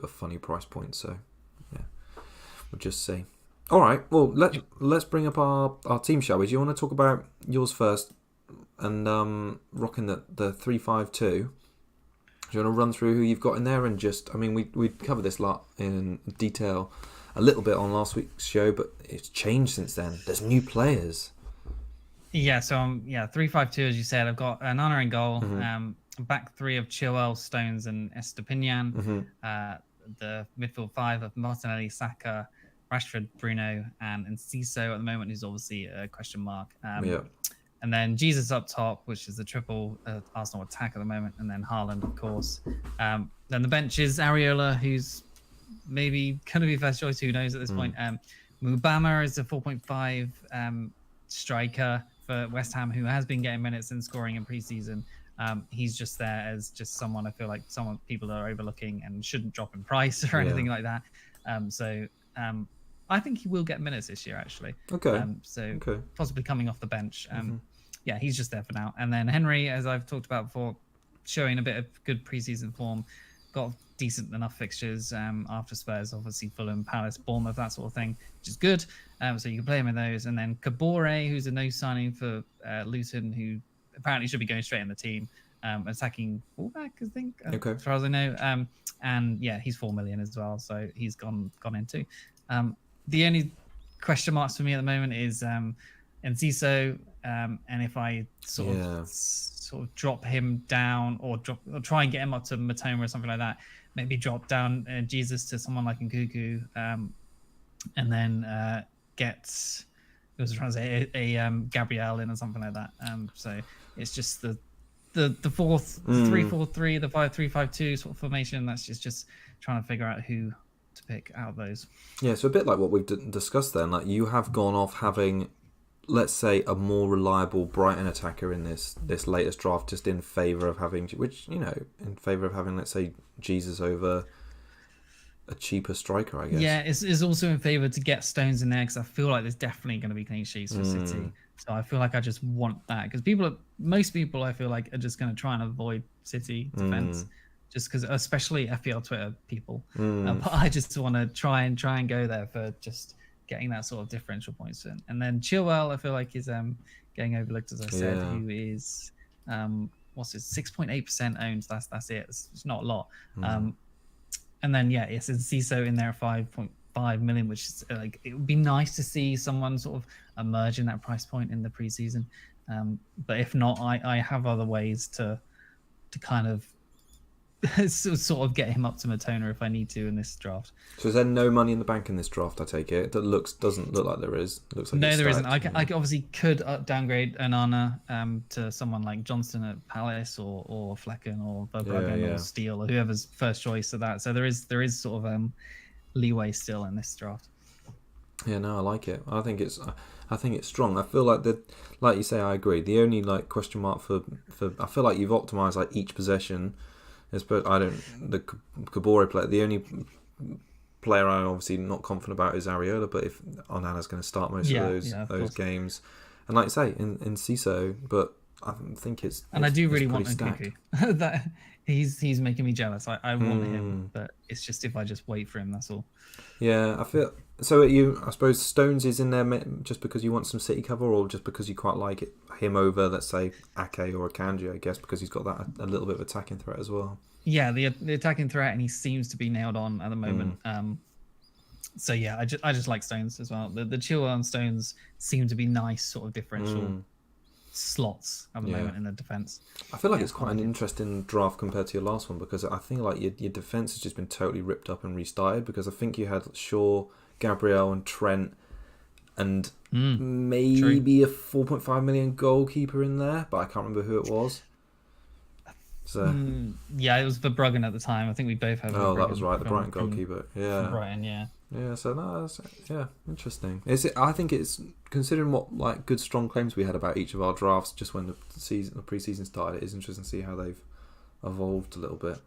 a funny price point. So yeah, we'll just see. All right. Well, let's bring up our team, shall we? Do you want to talk about yours first? And rocking the 3-5-2. Do you want to run through who you've got in there and just? I mean, we covered this lot in detail a little bit on last week's show, but it's changed since then. There's new players. Yeah, so 3-5-2 as you said. I've got Nana in goal. Back three of Chilwell, Stones, and Estepinian. The midfield five of Martinelli, Saka, Rashford, Bruno, and Enciso at the moment, who's obviously a question mark. And then Jesus up top, which is the triple Arsenal attack at the moment, and then Haaland, of course. Then the bench is Areola, who's maybe going to be first choice. Who knows at this point? Mubama is a 4.5 striker for West Ham, who has been getting minutes and scoring in pre-season. He's just there as just someone I feel like people are overlooking and shouldn't drop in price or anything like that. I think he will get minutes this year, actually. Okay. Possibly coming off the bench. Yeah, he's just there for now. And then Henry, as I've talked about before, showing a bit of good preseason form, got decent enough fixtures after Spurs, obviously Fulham, Palace, Bournemouth, that sort of thing, which is good. So you can play him in those. And then Kabore, who's a no signing for Luton, who apparently should be going straight in the team. Attacking fullback, I think, as far as I know. And yeah, he's 4 million as well, so he's gone in too. The only question marks for me at the moment is Enciso, and if I sort of drop him down or try and get him up to Matoma or something like that, maybe drop down Jesus to someone like Nkunku, and then get a Gabriel in or something like that. So it's just the 4-3-4-3, the 5-3-5-2 sort of formation. That's just trying to figure out who to pick out of those. Yeah, so a bit like what we've discussed then. Like you have gone off having, let's say, a more reliable Brighton attacker in this latest draft, just in favour of having, let's say, Jesus over a cheaper striker, I guess. Yeah, it's also in favour to get Stones in there because I feel like there's definitely going to be clean sheets for City. So I feel like I just want that because most people I feel like are just going to try and avoid City defence. Just because, especially FPL Twitter people, but I just want to try and go there for just getting that sort of differential points in. And then Chilwell, I feel like is getting overlooked, as I said. Who is 6.8% owned? That's it. It's not a lot. And then it's Enciso in there at 5.5 million, which is like it would be nice to see someone sort of emerge in that price point in the preseason. But if not, I have other ways to kind of sort of get him up to Matona if I need to in this draft. So is there no money in the bank in this draft? I take it. That doesn't look like there is. Looks like no, there isn't. I obviously could downgrade Onana to someone like Johnston at Palace or Flecken or Verbruggen or Steele or whoever's first choice of that. So there is sort of leeway still in this draft. Yeah, no, I like it. I think it's strong. I feel like like you say, I agree. The only like question mark for I feel like you've optimized like each possession. But the Kabore player, the only player I'm obviously not confident about is Areola, but if Onana's going to start most of those games, and like you say, in Ciso, but I think it's I do really want Nkunku. That he's making me jealous. I want him, but it's just if I just wait for him, that's all. Yeah, I feel so. I suppose Stones is in there just because you want some City cover, or just because you quite like him over, let's say, Ake or Akanji, I guess, because he's got that a little bit of attacking threat as well. Yeah, the attacking threat, and he seems to be nailed on at the moment. So yeah, I just like Stones as well. The Chilwell and Stones seem to be nice sort of differential slots at the moment in the defence. I feel like it's quite an interesting draft compared to your last one because I think like your defence has just been totally ripped up and restarted because I think you had Shaw, Gabriel and Trent and maybe a 4.5 million goalkeeper in there, but I can't remember who it was. So it was Verbruggen at the time. I think we both had. Oh, that was right, the Brighton goalkeeper. Yeah, Brighton, yeah. Yeah, so no, that's, interesting. I think it's considering what like good strong claims we had about each of our drafts just when the preseason started. It is interesting to see how they've evolved a little bit.